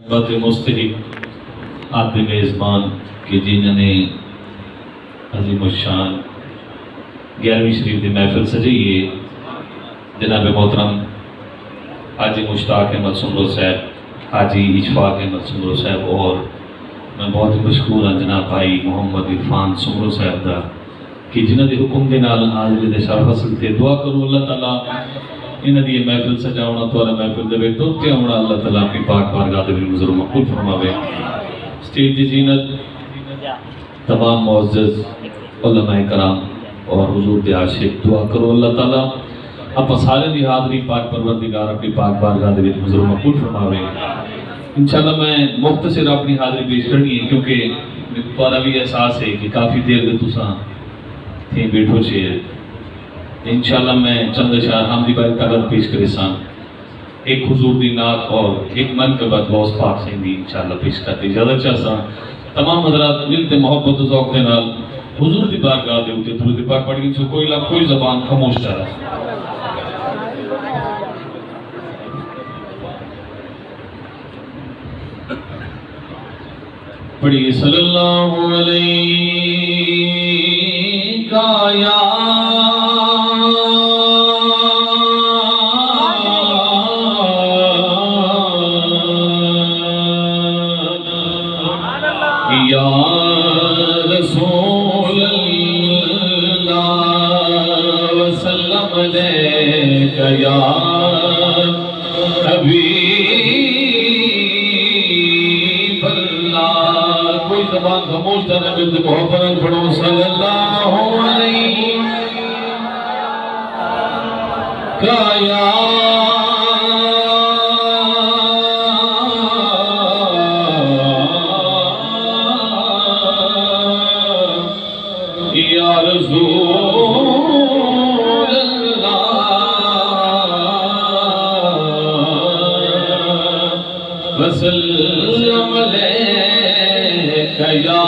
بات مستحق آپ میزبان کہ جنہوں نے عظیم الشان 11ویں شریف کی محفل سجائی ہے، جناب محترم حاجی مشتاق احمد سمرو صاحب، حاجی اشفاق احمد سمرو صاحب، اور میں بہت مشکور ہوں جناب بھائی محمد عرفان سمرو صاحب دا کہ جنہوں کے حکم کے نال حاضری دے شرف حاصل تے دعا کرو اللہ تعالیٰ انہاں دی محفل سجاونا تواڈا محفل دے وچ ٹوٹے آونا اللہ تعالیٰ اپنی پاک بارگاہ دے وچ ضرور مقبول فرماوے۔ اسٹیج دی زینت تمام معزز علماء کرام اور حضور دے عاشق دعا کرو اللہ تعالیٰ آپ سارے دی حاضری پاک پروردگار اپنی پاک بارگاہ دے وچ ضرور مقبول فرماوے۔ انشاءاللہ میں مختصر اپنی حاضری پیش کرنی ہے کیونکہ تمہارا بھی احساس ہے کہ کافی دیر دے تساں تھے بیٹھو چیئر۔ انشاءاللہ میں چند اشعار حمدی بھائی قدر پیش کرے سان، ایک حضور دی نعت اور ایک منقبت غوث پاک سے دی انشاءاللہ پیش کرتے اجازت چاہتا تمام حضرات دل تے محبت و ذوق دے نال حضور دی بارگاہ دے اوتے درود پاک پڑھیں جو کوئی زبان خاموش چاہ رہا۔ پڑھیے صلی اللہ علیہ یا رسول اللہ وسلم علیک یا حبیب اللہ۔ کوئی زبان خاموش جانا ملتے محبت پڑھو صلی اللہ علیہ یا وسلم علیک یا